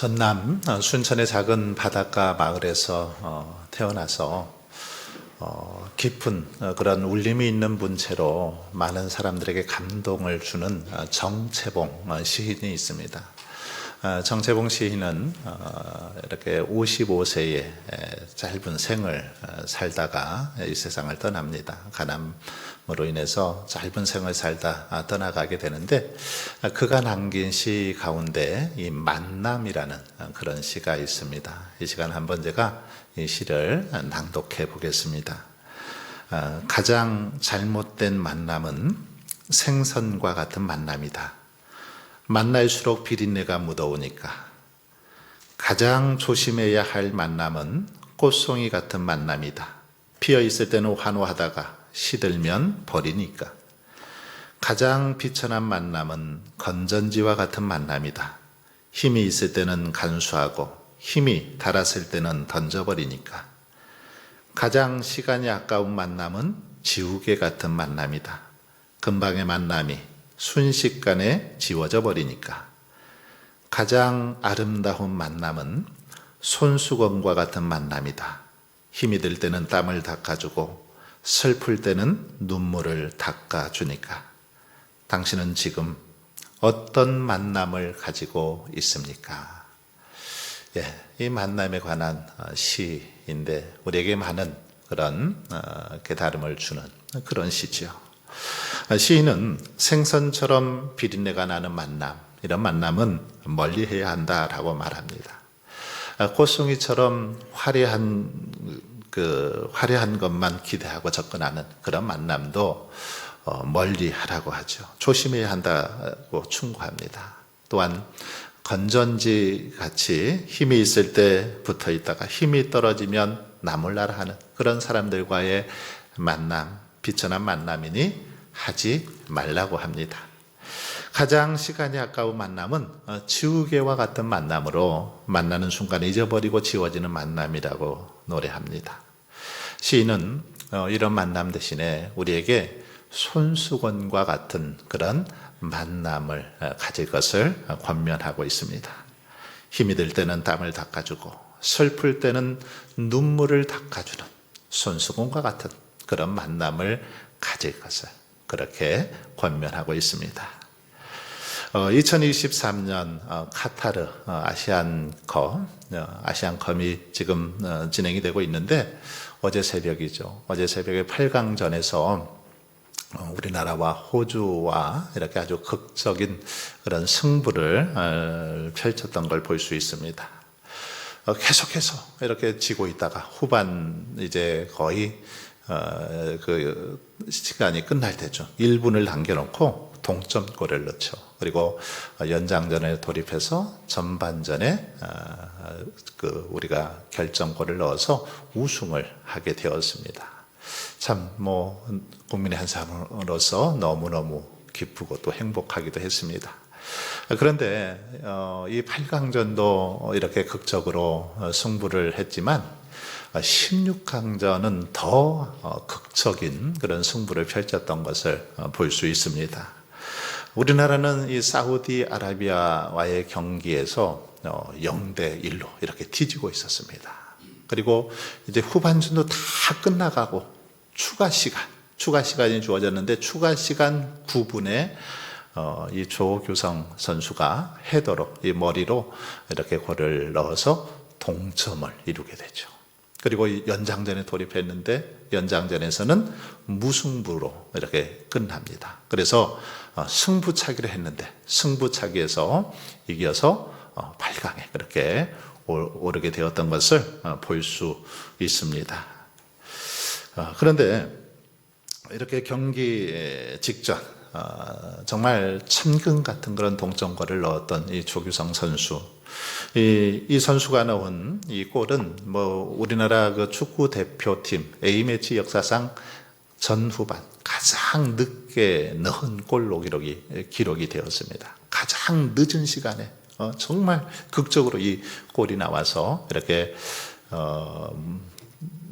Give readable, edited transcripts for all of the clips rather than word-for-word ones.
전남 순천의 작은 바닷가 마을에서 태어나서 깊은 그런 울림이 있는 문체로 많은 사람들에게 감동을 주는 정채봉 시인이 있습니다. 정채봉 시인은 이렇게 55세의 짧은 생을 살다가 이 세상을 떠납니다. 가남으로 인해서 짧은 생을 살다 떠나가게 되는데, 그가 남긴 시 가운데 이 만남이라는 그런 시가 있습니다. 이 시간 한번 제가 이 시를 낭독해 보겠습니다. 가장 잘못된 만남은 생선과 같은 만남이다. 만날수록 비린내가 묻어오니까. 가장 조심해야 할 만남은 꽃송이 같은 만남이다. 피어있을 때는 환호하다가 시들면 버리니까. 가장 비천한 만남은 건전지와 같은 만남이다. 힘이 있을 때는 간수하고 힘이 닳았을 때는 던져버리니까. 가장 시간이 아까운 만남은 지우개 같은 만남이다. 금방의 만남이 순식간에 지워져 버리니까. 가장 아름다운 만남은 손수건과 같은 만남이다. 힘이 들 때는 땀을 닦아주고 슬플 때는 눈물을 닦아주니까. 당신은 지금 어떤 만남을 가지고 있습니까? 이 만남에 관한 시인데 우리에게 많은 그런 깨달음을 주는 그런 시죠. 시인은 생선처럼 비린내가 나는 만남, 이런 만남은 멀리해야 한다라고 말합니다. 꽃송이처럼 화려한 것만 기대하고 접근하는 그런 만남도 멀리하라고 하죠. 조심해야 한다고 충고합니다. 또한 건전지 같이 힘이 있을 때 붙어 있다가 힘이 떨어지면 나몰라라 하는 그런 사람들과의 만남, 비천한 만남이니 하지 말라고 합니다. 가장 시간이 아까운 만남은 지우개와 같은 만남으로 만나는 순간에 잊어버리고 지워지는 만남이라고 노래합니다. 시인은 이런 만남 대신에 우리에게 손수건과 같은 그런 만남을 가질 것을 권면하고 있습니다. 힘이 들 때는 땀을 닦아주고 슬플 때는 눈물을 닦아주는 손수건과 같은 그런 만남을 가질 것을 그렇게 권면하고 있습니다. 2023년 카타르 아시안컵이 지금 진행이 되고 있는데, 어제 새벽이죠. 어제 새벽에 8강전에서 우리나라와 호주와 이렇게 아주 극적인 그런 승부를 펼쳤던 걸 볼 수 있습니다. 계속해서 이렇게 지고 있다가 후반 이제 거의 그 시간이 끝날 때죠. 1분을 남겨놓고 동점골을 넣죠. 그리고 연장전에 돌입해서 전반전에 우리가 결정골을 넣어서 우승을 하게 되었습니다. 참 국민의 한 사람으로서 너무너무 기쁘고 또 행복하기도 했습니다. 그런데 이 8강전도 이렇게 극적으로 승부를 했지만 16강전은 더 극적인 그런 승부를 펼쳤던 것을 볼 수 있습니다. 우리나라는 이 사우디아라비아와의 경기에서 0대1로 이렇게 뒤지고 있었습니다. 그리고 이제 후반전도 다 끝나가고 추가 시간이 주어졌는데, 추가 시간 9분에 이 조규성 선수가 헤더로 이 머리로 이렇게 골을 넣어서 동점을 이루게 되죠. 그리고 연장전에 돌입했는데 연장전에서는 무승부로 이렇게 끝납니다. 그래서 승부차기를 했는데 승부차기에서 이겨서 8강에 그렇게 오르게 되었던 것을 볼 수 있습니다. 그런데 이렇게 경기 직전 정말 천금 같은 그런 동점골을 넣었던 이 조규성 선수, 이 선수가 넣은 이 골은 우리나라 그 축구 대표팀 A매치 역사상 전후반 가장 늦게 넣은 골로 기록이 되었습니다. 가장 늦은 시간에 정말 극적으로 이 골이 나와서 이렇게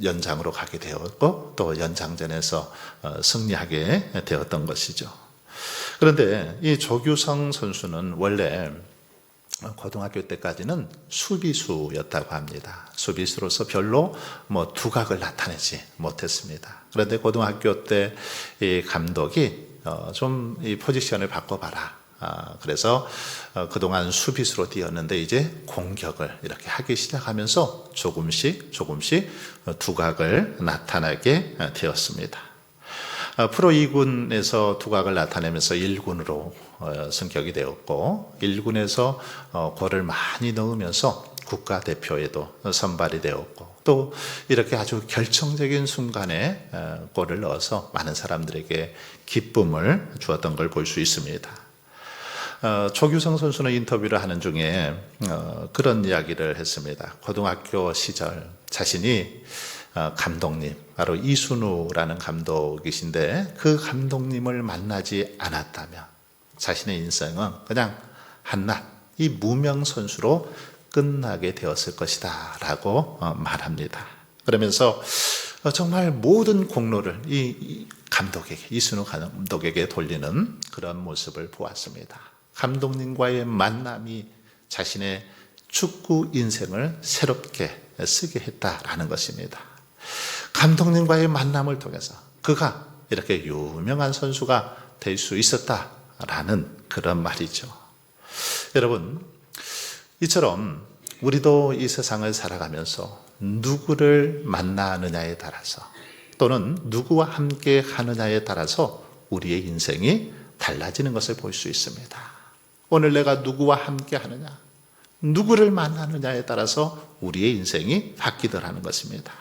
연장으로 가게 되었고, 또 연장전에서 승리하게 되었던 것이죠. 그런데 이 조규성 선수는 원래 고등학교 때까지는 수비수였다고 합니다. 수비수로서 별로 두각을 나타내지 못했습니다. 그런데 고등학교 때 이 감독이 좀 이 포지션을 바꿔봐라. 그래서 그동안 수비수로 뛰었는데 이제 공격을 이렇게 하기 시작하면서 조금씩 두각을 나타나게 되었습니다. 프로 2군에서 두각을 나타내면서 1군으로 승격이 되었고 1군에서 골을 많이 넣으면서 국가대표에도 선발이 되었고 또 이렇게 아주 결정적인 순간에 골을 넣어서 많은 사람들에게 기쁨을 주었던 걸 볼 수 있습니다. 조규성 선수는 인터뷰를 하는 중에 그런 이야기를 했습니다. 고등학교 시절 자신이 감독님, 바로 이순우라는 감독이신데 그 감독님을 만나지 않았다면 자신의 인생은 그냥 한낱 이 무명 선수로 끝나게 되었을 것이다 라고 말합니다. 그러면서 정말 모든 공로를 이 감독에게, 이순우 감독에게 돌리는 그런 모습을 보았습니다. 감독님과의 만남이 자신의 축구 인생을 새롭게 쓰게 했다라는 것입니다. 감독님과의 만남을 통해서 그가 이렇게 유명한 선수가 될 수 있었다라는 그런 말이죠. 여러분, 이처럼 우리도 이 세상을 살아가면서 누구를 만나느냐에 따라서 또는 누구와 함께 하느냐에 따라서 우리의 인생이 달라지는 것을 볼 수 있습니다. 오늘 내가 누구와 함께 하느냐, 누구를 만나느냐에 따라서 우리의 인생이 바뀌더라는 것입니다.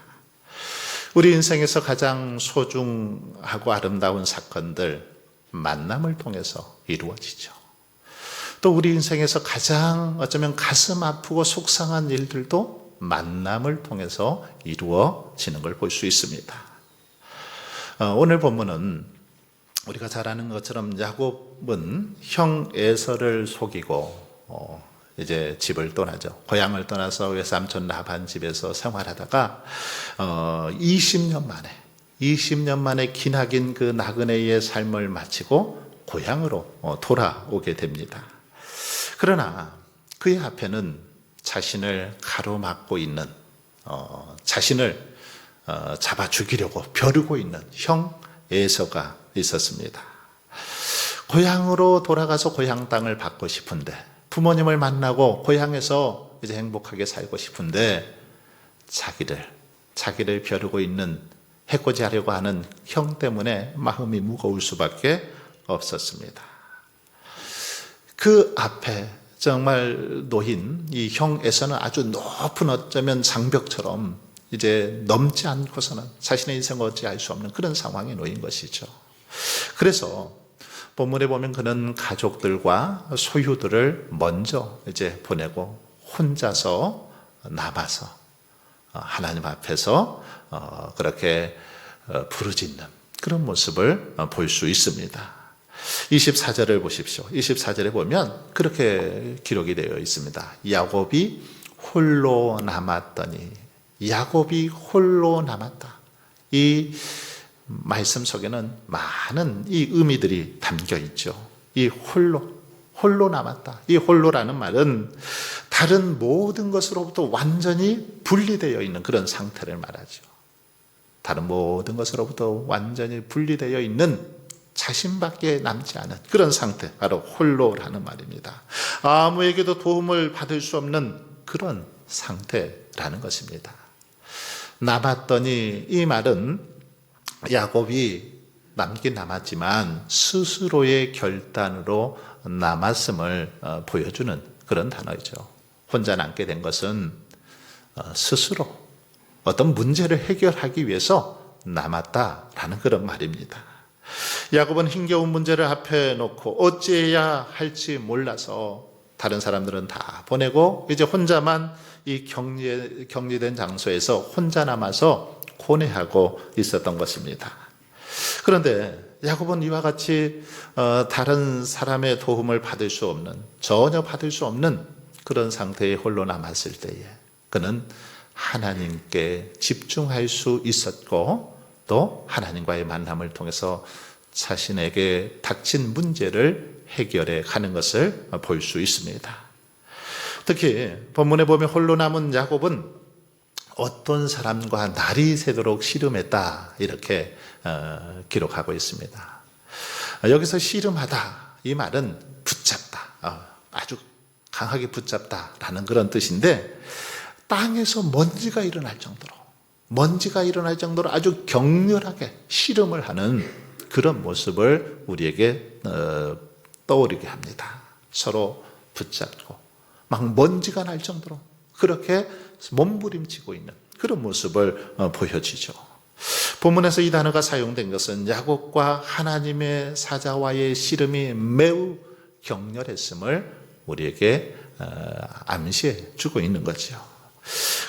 우리 인생에서 가장 소중하고 아름다운 사건들, 만남을 통해서 이루어지죠. 또 우리 인생에서 가장 어쩌면 가슴 아프고 속상한 일들도 만남을 통해서 이루어지는 걸 볼 수 있습니다. 오늘 본문은 우리가 잘 아는 것처럼 야곱은 형 에서를 속이고 이제 집을 떠나죠. 고향을 떠나서 외삼촌 라반 집에서 생활하다가 20년 만에 기나긴 그 나그네의 삶을 마치고 고향으로 돌아오게 됩니다. 그러나 그의 앞에는 자신을 가로막고 있는 자신을 잡아 죽이려고 벼르고 있는 형 에서가 있었습니다. 고향으로 돌아가서 고향 땅을 받고 싶은데 부모님을 만나고 고향에서 이제 행복하게 살고 싶은데 자기를 벼르고 있는 해코지하려고 하는 형 때문에 마음이 무거울 수밖에 없었습니다. 그 앞에 정말 놓인 이 형에서는 아주 높은 어쩌면 장벽처럼 이제 넘지 않고서는 자신의 인생을 어찌할 수 없는 그런 상황에 놓인 것이죠. 그래서 본문에 보면 그는 가족들과 소유들을 먼저 이제 보내고 혼자서 남아서 하나님 앞에서 그렇게 부르짖는 그런 모습을 볼 수 있습니다. 24절을 보십시오. 24절에 보면 그렇게 기록이 되어 있습니다. 야곱이 홀로 남았더니, 야곱이 홀로 남았다. 이 말씀 속에는 많은 이 의미들이 담겨 있죠. 이 홀로 남았다. 이 홀로라는 말은 다른 모든 것으로부터 완전히 분리되어 있는 그런 상태를 말하죠. 다른 모든 것으로부터 완전히 분리되어 있는 자신밖에 남지 않은 그런 상태, 바로 홀로라는 말입니다. 아무에게도 도움을 받을 수 없는 그런 상태라는 것입니다. 남았더니, 이 말은 야곱이 남긴 남았지만 스스로의 결단으로 남았음을 보여주는 그런 단어이죠. 혼자 남게 된 것은 스스로 어떤 문제를 해결하기 위해서 남았다라는 그런 말입니다. 야곱은 힘겨운 문제를 앞에 놓고 어찌해야 할지 몰라서 다른 사람들은 다 보내고 이제 혼자만 이 격리된 장소에서 혼자 남아서 고뇌하고 있었던 것입니다. 그런데 야곱은 이와 같이 다른 사람의 도움을 받을 수 없는, 전혀 받을 수 없는 그런 상태에 홀로 남았을 때에 그는 하나님께 집중할 수 있었고 또 하나님과의 만남을 통해서 자신에게 닥친 문제를 해결해 가는 것을 볼 수 있습니다. 특히 본문에 보면 홀로 남은 야곱은 어떤 사람과 날이 새도록 씨름했다 이렇게 기록하고 있습니다. 여기서 씨름하다 이 말은 붙잡다, 아주 강하게 붙잡다라는 그런 뜻인데, 땅에서 먼지가 일어날 정도로 아주 격렬하게 씨름을 하는 그런 모습을 우리에게 떠오르게 합니다. 서로 붙잡고 막 먼지가 날 정도로 그렇게 몸부림치고 있는 그런 모습을 보여주죠. 본문에서 이 단어가 사용된 것은 야곱과 하나님의 사자와의 씨름이 매우 격렬했음을 우리에게 암시해 주고 있는 거죠.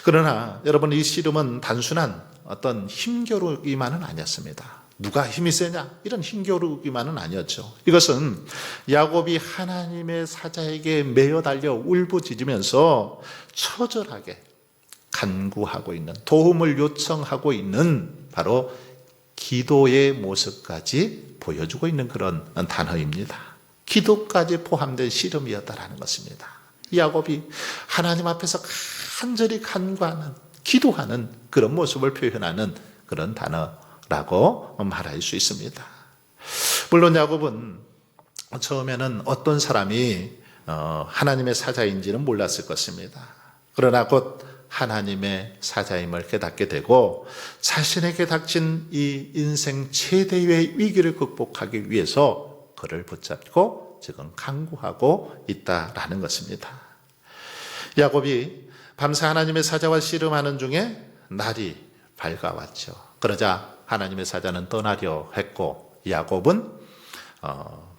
그러나 여러분, 이 씨름은 단순한 어떤 힘겨루기만은 아니었습니다. 누가 힘이 세냐 이런 힘겨루기만은 아니었죠. 이것은 야곱이 하나님의 사자에게 매어 달려 울부짖으면서 처절하게 간구하고 있는, 도움을 요청하고 있는 바로 기도의 모습까지 보여주고 있는 그런 단어입니다. 기도까지 포함된 씨름이었다라는 것입니다. 야곱이 하나님 앞에서 간절히 간구하는, 기도하는 그런 모습을 표현하는 그런 단어라고 말할 수 있습니다. 물론 야곱은 처음에는 어떤 사람이 하나님의 사자인지는 몰랐을 것입니다. 그러나 곧 하나님의 사자임을 깨닫게 되고 자신에게 닥친 이 인생 최대의 위기를 극복하기 위해서 그를 붙잡고 지금 간구하고 있다라는 것입니다. 야곱이 밤새 하나님의 사자와 씨름하는 중에 날이 밝아왔죠. 그러자 하나님의 사자는 떠나려 했고 야곱은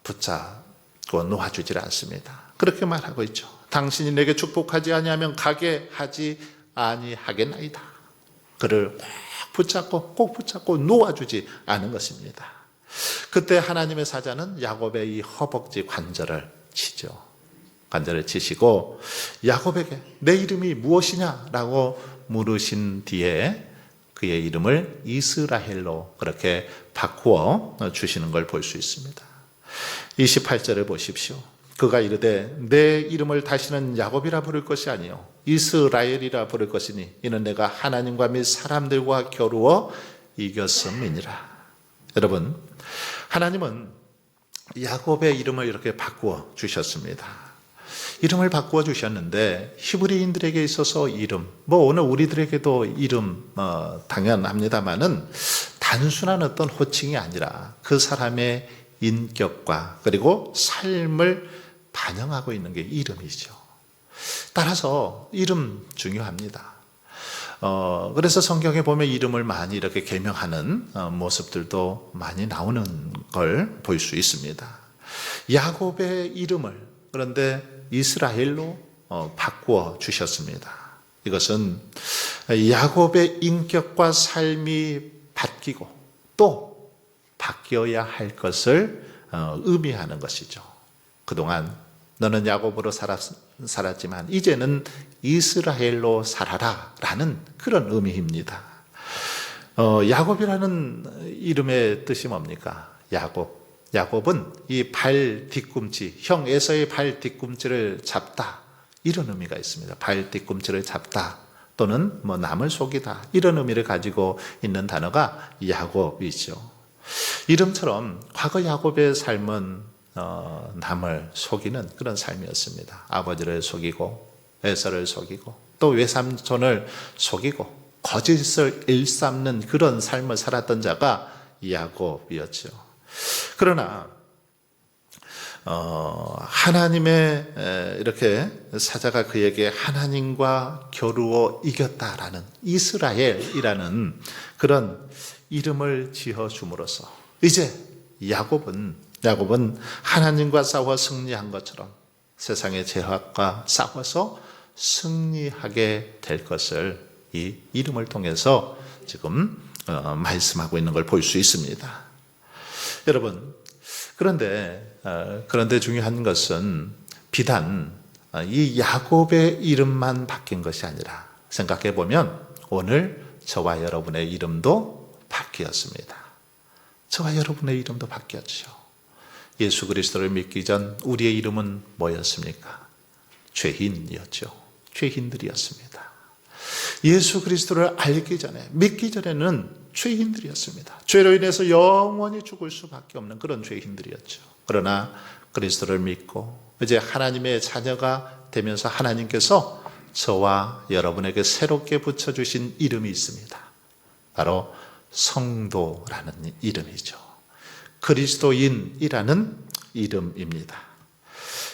붙잡고 놓아주질 않습니다. 그렇게 말하고 있죠. 당신이 내게 축복하지 아니하면 가게 하지 아니하겠나이다. 그를 꼭 붙잡고 놓아주지 않은 것입니다. 그때 하나님의 사자는 야곱의 이 허벅지 관절을 치죠. 관절을 치시고 야곱에게 내 이름이 무엇이냐라고 물으신 뒤에 그의 이름을 이스라엘로 그렇게 바꾸어 주시는 걸 볼 수 있습니다. 28절을 보십시오. 그가 이르되 내 이름을 다시는 야곱이라 부를 것이 아니요 이스라엘이라 부를 것이니 이는 내가 하나님과 및 사람들과 겨루어 이겼음이니라. 여러분, 하나님은 야곱의 이름을 이렇게 바꾸어 주셨습니다. 이름을 바꾸어 주셨는데 히브리인들에게 있어서 이름, 오늘 우리들에게도 이름 당연합니다만은 단순한 어떤 호칭이 아니라 그 사람의 인격과 그리고 삶을 반영하고 있는 게 이름이죠. 따라서 이름 중요합니다. 그래서 성경에 보면 이름을 많이 이렇게 개명하는 모습들도 많이 나오는 걸 볼 수 있습니다. 야곱의 이름을 그런데 이스라엘로 바꾸어 주셨습니다. 이것은 야곱의 인격과 삶이 바뀌고 또 바뀌어야 할 것을 의미하는 것이죠. 그동안 너는 야곱으로 살았지만 이제는 이스라엘로 살아라 라는 그런 의미입니다. 야곱이라는 이름의 뜻이 뭡니까? 야곱은 이 발 뒤꿈치, 형 에서의 발 뒤꿈치를 잡다 이런 의미가 있습니다. 발 뒤꿈치를 잡다 또는 남을 속이다 이런 의미를 가지고 있는 단어가 야곱이죠. 이름처럼 과거 야곱의 삶은 남을 속이는 그런 삶이었습니다. 아버지를 속이고 에서를 속이고 또 외삼촌을 속이고 거짓을 일삼는 그런 삶을 살았던 자가 야곱이었죠. 그러나 하나님의 이렇게 사자가 그에게 하나님과 겨루어 이겼다라는 이스라엘이라는 그런 이름을 지어 줌으로써 이제 야곱은 하나님과 싸워 승리한 것처럼 세상의 죄악과 싸워서 승리하게 될 것을 이 이름을 통해서 지금 말씀하고 있는 걸 볼 수 있습니다. 여러분, 그런데 중요한 것은 비단 이 야곱의 이름만 바뀐 것이 아니라 생각해 보면 오늘 저와 여러분의 이름도 바뀌었습니다. 저와 여러분의 이름도 바뀌었죠. 예수 그리스도를 믿기 전 우리의 이름은 뭐였습니까? 죄인이었죠. 죄인들이었습니다. 예수 그리스도를 알기 전에, 믿기 전에는 죄인들이었습니다. 죄로 인해서 영원히 죽을 수밖에 없는 그런 죄인들이었죠. 그러나 그리스도를 믿고 이제 하나님의 자녀가 되면서 하나님께서 저와 여러분에게 새롭게 붙여주신 이름이 있습니다. 바로 성도라는 이름이죠. 그리스도인이라는 이름입니다.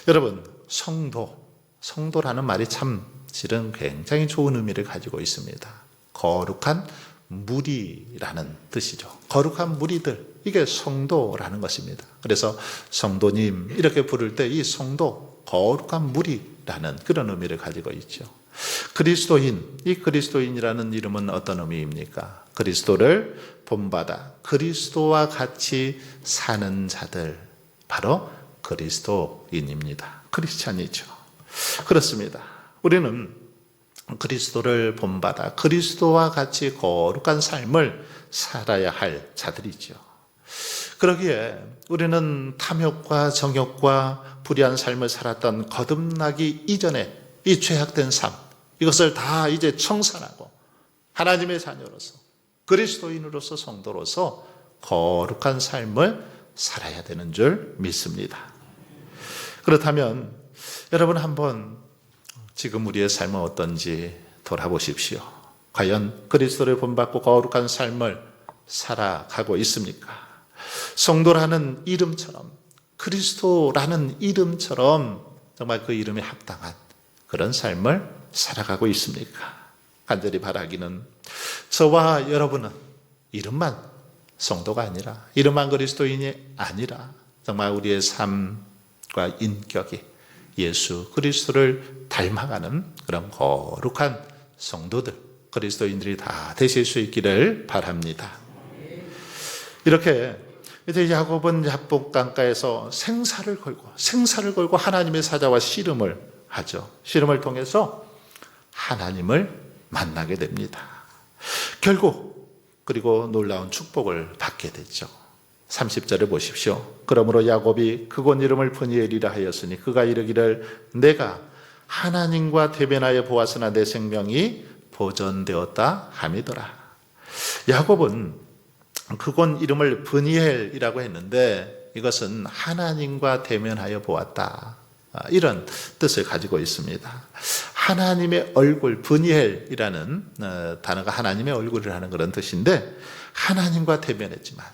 여러분, 성도라는 말이 참 실은 굉장히 좋은 의미를 가지고 있습니다. 거룩한 무리라는 뜻이죠. 거룩한 무리들, 이게 성도라는 것입니다. 그래서 성도님 이렇게 부를 때 이 성도, 거룩한 무리라는 그런 의미를 가지고 있죠. 그리스도인, 이 그리스도인이라는 이름은 어떤 의미입니까? 그리스도를 본받아 그리스도와 같이 사는 자들, 바로 그리스도인입니다. 크리스찬이죠. 그렇습니다. 우리는 그리스도를 본받아 그리스도와 같이 거룩한 삶을 살아야 할 자들이죠. 그러기에 우리는 탐욕과 정욕과 불의한 삶을 살았던 거듭나기 이전에 이 죄악된 삶, 이것을 다 이제 청산하고 하나님의 자녀로서, 그리스도인으로서, 성도로서 거룩한 삶을 살아야 되는 줄 믿습니다. 그렇다면 여러분 한번 지금 우리의 삶은 어떤지 돌아보십시오. 과연 그리스도를 본받고 거룩한 삶을 살아가고 있습니까? 성도라는 이름처럼, 그리스도라는 이름처럼 정말 그 이름에 합당한 그런 삶을 살아가고 있습니까? 간절히 바라기는 저와 여러분은 이름만 성도가 아니라, 이름만 그리스도인이 아니라 정말 우리의 삶과 인격이 예수 그리스도를 닮아가는 그런 거룩한 성도들, 그리스도인들이 다 되실 수 있기를 바랍니다. 이렇게 이제 야곱은 야복 강가에서 생사를 걸고 하나님의 사자와 씨름을 하죠. 씨름을 통해서 하나님을 만나게 됩니다. 결국 그리고 놀라운 축복을 받게 되죠. 30절을 보십시오. 그러므로 야곱이 그곳 이름을 브니엘이라 하였으니 그가 이르기를 내가 하나님과 대면하여 보았으나 내 생명이 보존되었다 함이더라. 야곱은 그곳 이름을 브니엘이라고 했는데 이것은 하나님과 대면하여 보았다, 이런 뜻을 가지고 있습니다. 하나님의 얼굴, 브니엘이라는 단어가 하나님의 얼굴을 하는 그런 뜻인데 하나님과 대면했지만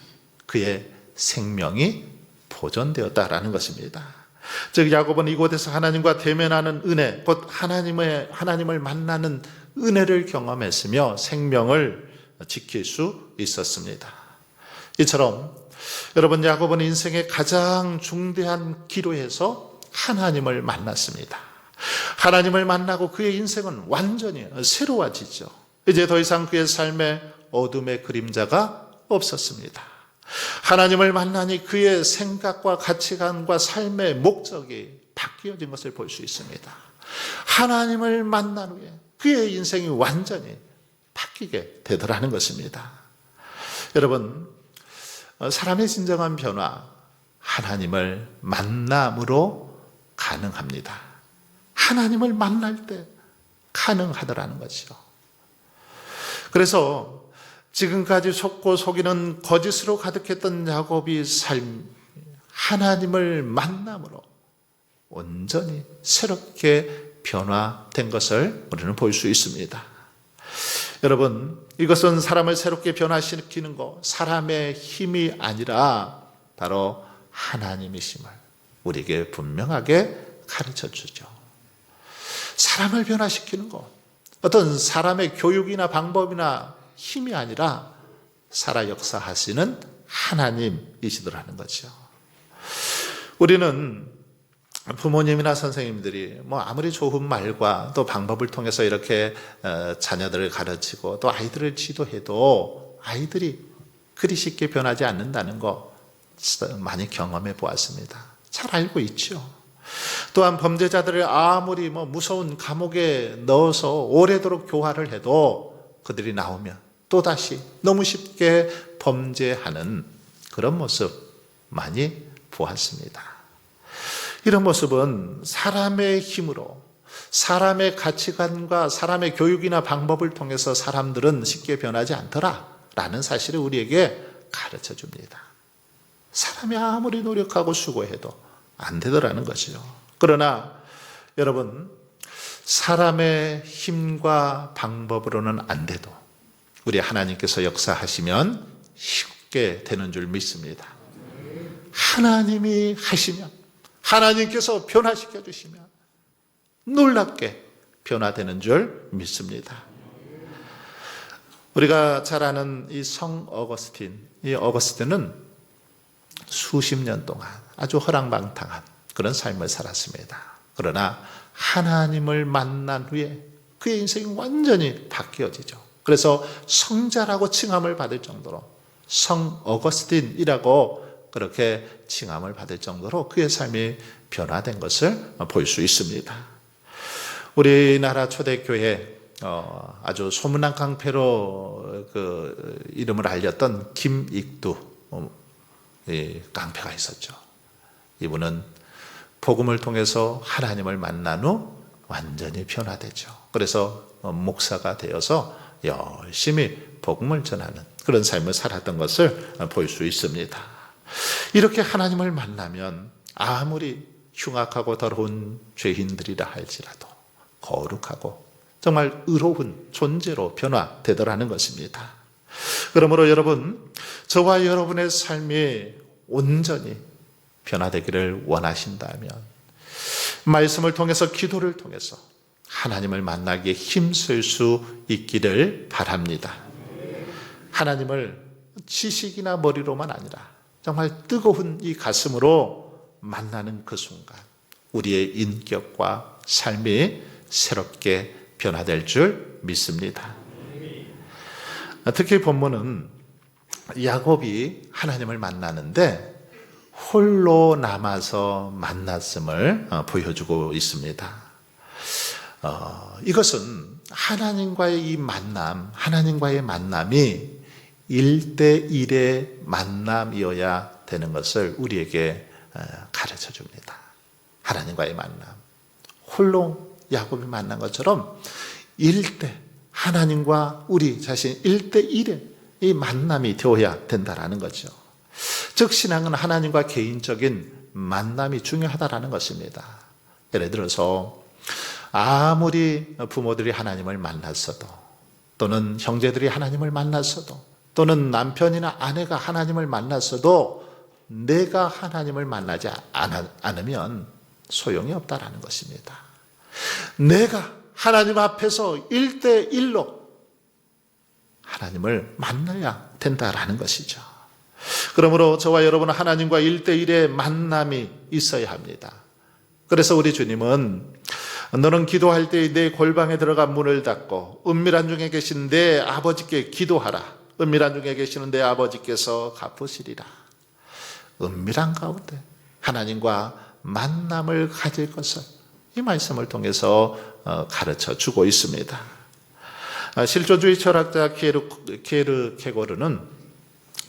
그의 생명이 보존되었다라는 것입니다. 즉 야곱은 이곳에서 하나님과 대면하는 은혜, 곧 하나님을 만나는 은혜를 경험했으며 생명을 지킬 수 있었습니다. 이처럼 여러분, 야곱은 인생의 가장 중대한 기로에서 하나님을 만났습니다. 하나님을 만나고 그의 인생은 완전히 새로워지죠. 이제 더 이상 그의 삶에 어둠의 그림자가 없었습니다. 하나님을 만나니 그의 생각과 가치관과 삶의 목적이 바뀌어진 것을 볼 수 있습니다. 하나님을 만난 후에 그의 인생이 완전히 바뀌게 되더라는 것입니다. 여러분, 사람의 진정한 변화, 하나님을 만남으로 가능합니다. 하나님을 만날 때 가능하더라는 것이죠. 그래서 지금까지 속고 속이는 거짓으로 가득했던 야곱의 삶, 하나님을 만남으로 온전히 새롭게 변화된 것을 우리는 볼 수 있습니다. 여러분, 이것은 사람을 새롭게 변화시키는 것, 사람의 힘이 아니라 바로 하나님이심을 우리에게 분명하게 가르쳐 주죠. 사람을 변화시키는 것, 어떤 사람의 교육이나 방법이나 힘이 아니라 살아 역사하시는 하나님이시더라는 거죠. 우리는 부모님이나 선생님들이 아무리 좋은 말과 또 방법을 통해서 이렇게 자녀들을 가르치고 또 아이들을 지도해도 아이들이 그리 쉽게 변하지 않는다는 거 많이 경험해 보았습니다. 잘 알고 있죠. 또한 범죄자들을 아무리 무서운 감옥에 넣어서 오래도록 교화를 해도 그들이 나오면 또다시 너무 쉽게 범죄하는 그런 모습 많이 보았습니다. 이런 모습은 사람의 힘으로 사람의 가치관과 사람의 교육이나 방법을 통해서 사람들은 쉽게 변하지 않더라라는 사실을 우리에게 가르쳐 줍니다. 사람이 아무리 노력하고 수고해도 안 되더라는 것이죠. 그러나 여러분, 사람의 힘과 방법으로는 안 돼도 우리 하나님께서 역사하시면 쉽게 되는 줄 믿습니다. 하나님이 하시면, 하나님께서 변화시켜 주시면 놀랍게 변화되는 줄 믿습니다. 우리가 잘 아는 이 성 어거스틴, 이 어거스틴은 수십 년 동안 아주 허랑방탕한 그런 삶을 살았습니다. 그러나 하나님을 만난 후에 그의 인생이 완전히 바뀌어지죠. 그래서 성자라고 칭함을 받을 정도로, 성 어거스틴이라고 그렇게 칭함을 받을 정도로 그의 삶이 변화된 것을 볼 수 있습니다. 우리나라 초대교회 아주 소문난 깡패로 그 이름을 알렸던 김익두 깡패가 있었죠. 이분은 복음을 통해서 하나님을 만난 후 완전히 변화되죠. 그래서 목사가 되어서 열심히 복음을 전하는 그런 삶을 살았던 것을 볼 수 있습니다. 이렇게 하나님을 만나면 아무리 흉악하고 더러운 죄인들이라 할지라도 거룩하고 정말 의로운 존재로 변화되더라는 것입니다. 그러므로 여러분, 저와 여러분의 삶이 온전히 변화되기를 원하신다면 말씀을 통해서, 기도를 통해서 하나님을 만나기에 힘쓸 수 있기를 바랍니다. 하나님을 지식이나 머리로만 아니라 정말 뜨거운 이 가슴으로 만나는 그 순간 우리의 인격과 삶이 새롭게 변화될 줄 믿습니다. 특히 본문은 야곱이 하나님을 만나는데 홀로 남아서 만났음을 보여주고 있습니다. 이것은 하나님과의 이 만남, 하나님과의 만남이 1대1의 만남이어야 되는 것을 우리에게 가르쳐 줍니다. 하나님과의 만남. 홀로 야곱이 만난 것처럼 1대, 하나님과 우리 자신 1대1의 이 만남이 되어야 된다라는 거죠. 즉 신앙은 하나님과 개인적인 만남이 중요하다라는 것입니다. 예를 들어서 아무리 부모들이 하나님을 만났어도, 또는 형제들이 하나님을 만났어도, 또는 남편이나 아내가 하나님을 만났어도 내가 하나님을 만나지 않으면 소용이 없다라는 것입니다. 내가 하나님 앞에서 1대1로 하나님을 만나야 된다라는 것이죠. 그러므로 저와 여러분은 하나님과 1대1의 만남이 있어야 합니다. 그래서 우리 주님은 너는 기도할 때 내 골방에 들어가 문을 닫고 은밀한 중에 계신 내 아버지께 기도하라. 은밀한 중에 계시는 내 아버지께서 갚으시리라. 은밀한 가운데 하나님과 만남을 가질 것을 이 말씀을 통해서 가르쳐 주고 있습니다. 실존주의 철학자 케르케고르는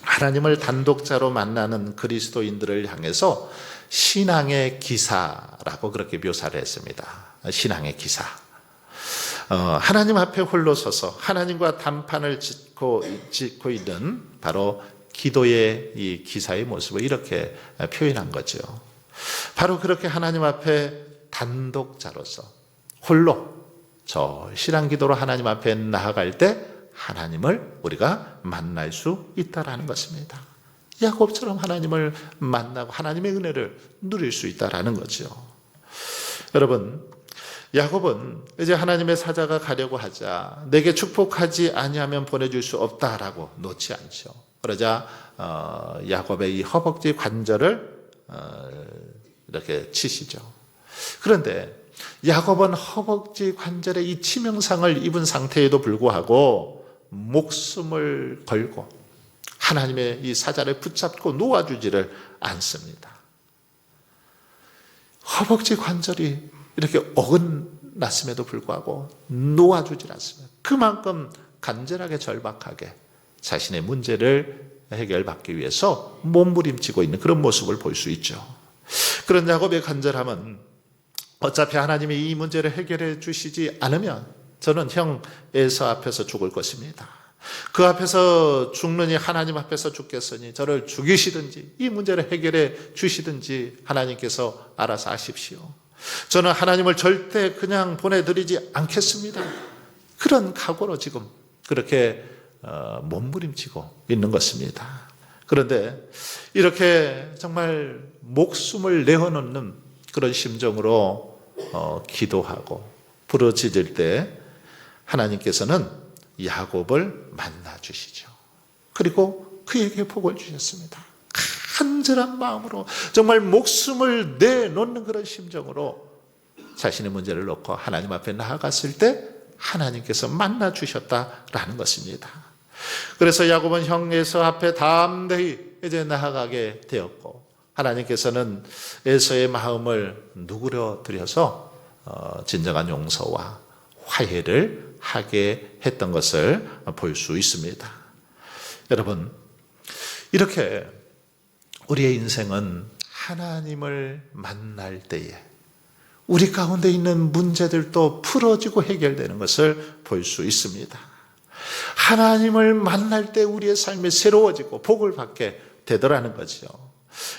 하나님을 단독자로 만나는 그리스도인들을 향해서 신앙의 기사라고 그렇게 묘사를 했습니다. 신앙의 기사. 하나님 앞에 홀로 서서 하나님과 단판을 짓고 있는 바로 기도의 이 기사의 모습을 이렇게 표현한 거죠. 바로 그렇게 하나님 앞에 단독자로서 홀로 절실한 기도로 하나님 앞에 나아갈 때 하나님을 우리가 만날 수 있다라는 것입니다. 야곱처럼 하나님을 만나고 하나님의 은혜를 누릴 수 있다라는 거죠. 여러분, 야곱은 이제 하나님의 사자가 가려고 하자 내게 축복하지 아니하면 보내줄 수 없다라고 놓지 않죠. 그러자 야곱의 이 허벅지 관절을 이렇게 치시죠. 그런데 야곱은 허벅지 관절에 이 치명상을 입은 상태에도 불구하고 목숨을 걸고 하나님의 이 사자를 붙잡고 놓아주지를 않습니다. 허벅지 관절이 이렇게 어긋났음에도 불구하고 놓아주질 않습니다. 그만큼 간절하게 절박하게 자신의 문제를 해결받기 위해서 몸부림치고 있는 그런 모습을 볼 수 있죠. 그런 야곱의 간절함은 어차피 하나님이 이 문제를 해결해 주시지 않으면 저는 형 에서 앞에서 죽을 것입니다. 그 앞에서 죽느니 하나님 앞에서 죽겠으니 저를 죽이시든지 이 문제를 해결해 주시든지 하나님께서 알아서 하십시오. 저는 하나님을 절대 그냥 보내드리지 않겠습니다. 그런 각오로 지금 그렇게 몸부림치고 있는 것입니다. 그런데 이렇게 정말 목숨을 내어놓는 그런 심정으로 기도하고 부르짖을 때 하나님께서는 야곱을 만나 주시죠. 그리고 그에게 복을 주셨습니다. 간절한 마음으로 정말 목숨을 내놓는 그런 심정으로 자신의 문제를 놓고 하나님 앞에 나아갔을 때 하나님께서 만나 주셨다라는 것입니다. 그래서 야곱은 형 에서 앞에 담대히 이제 나아가게 되었고 하나님께서는 에서의 마음을 누그러뜨려서 진정한 용서와 화해를 하게 했던 것을 볼 수 있습니다. 여러분, 이렇게 우리의 인생은 하나님을 만날 때에 우리 가운데 있는 문제들도 풀어지고 해결되는 것을 볼 수 있습니다. 하나님을 만날 때 우리의 삶이 새로워지고 복을 받게 되더라는 거죠.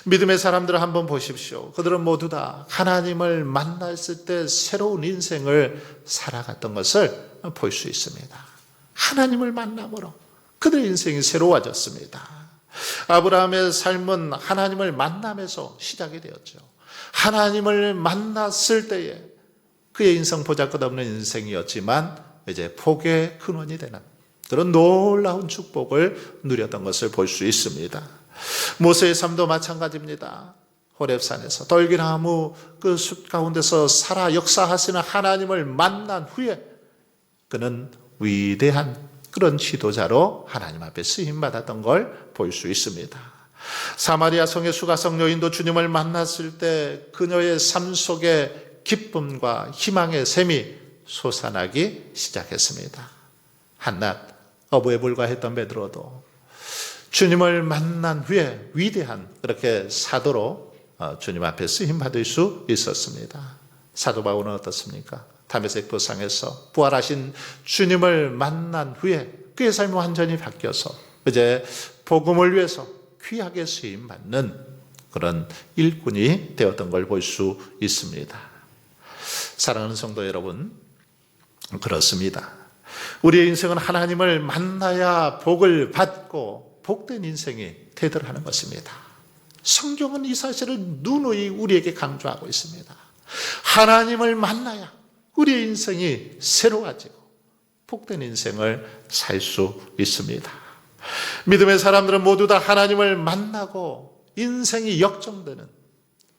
믿음의 사람들을 한번 보십시오. 그들은 모두 다 하나님을 만났을 때 새로운 인생을 살아갔던 것을 볼 수 있습니다. 하나님을 만남으로 그들의 인생이 새로워졌습니다. 아브라함의 삶은 하나님을 만남에서 시작이 되었죠. 하나님을 만났을 때에 그의 인생 보잘것없는 인생이었지만 이제 복의 근원이 되는 그런 놀라운 축복을 누렸던 것을 볼 수 있습니다. 모세의 삶도 마찬가지입니다. 호렙산에서 떨기나무 그 숲 가운데서 살아 역사하시는 하나님을 만난 후에 그는 위대한 그런 지도자로 하나님 앞에 쓰임받았던 걸 볼 수 있습니다. 사마리아 성의 수가성 여인도 주님을 만났을 때 그녀의 삶 속에 기쁨과 희망의 샘이 솟아나기 시작했습니다. 한낱 어부에 불과했던 베드로도 주님을 만난 후에 위대한 그렇게 사도로 주님 앞에 쓰임받을 수 있었습니다. 사도 바울은 어떻습니까? 다메섹 도상에서 부활하신 주님을 만난 후에 그의 삶이 완전히 바뀌어서 이제 복음을 위해서 귀하게 쓰임받는 그런 일꾼이 되었던 걸 볼 수 있습니다. 사랑하는 성도 여러분, 그렇습니다. 우리의 인생은 하나님을 만나야 복을 받고 복된 인생이 되도록 하는 것입니다. 성경은 이 사실을 누누이 우리에게 강조하고 있습니다. 하나님을 만나야 우리의 인생이 새로워지고 복된 인생을 살 수 있습니다. 믿음의 사람들은 모두 다 하나님을 만나고 인생이 역정되는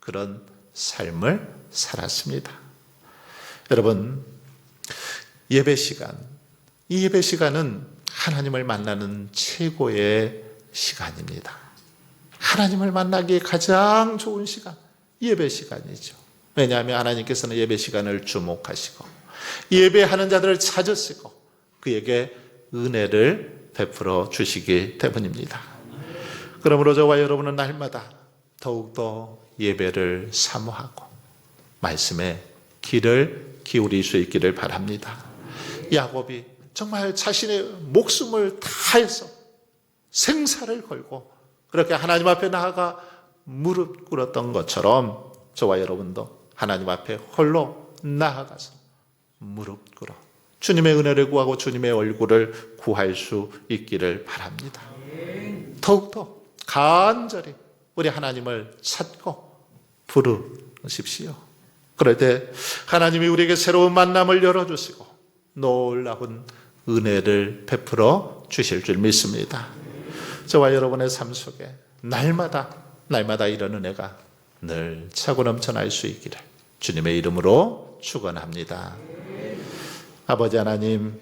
그런 삶을 살았습니다. 여러분, 예배 시간, 이 예배 시간은 하나님을 만나는 최고의 시간입니다. 하나님을 만나기에 가장 좋은 시간, 예배 시간이죠. 왜냐하면 하나님께서는 예배 시간을 주목하시고 예배하는 자들을 찾으시고 그에게 은혜를 베풀어 주시기 때문입니다. 그러므로 저와 여러분은 날마다 더욱더 예배를 사모하고 말씀에 귀를 기울일 수 있기를 바랍니다. 야곱이 정말 자신의 목숨을 다해서 생사를 걸고 그렇게 하나님 앞에 나아가 무릎 꿇었던 것처럼 저와 여러분도 하나님 앞에 홀로 나아가서 무릎 꿇어 주님의 은혜를 구하고 주님의 얼굴을 구할 수 있기를 바랍니다. 더욱더 간절히 우리 하나님을 찾고 부르십시오. 그럴 때 하나님이 우리에게 새로운 만남을 열어주시고 놀라운 은혜를 베풀어 주실 줄 믿습니다. 저와 여러분의 삶 속에 날마다 이런 은혜가 늘 차고 넘쳐날 수 있기를 주님의 이름으로 축원합니다. 아버지 하나님,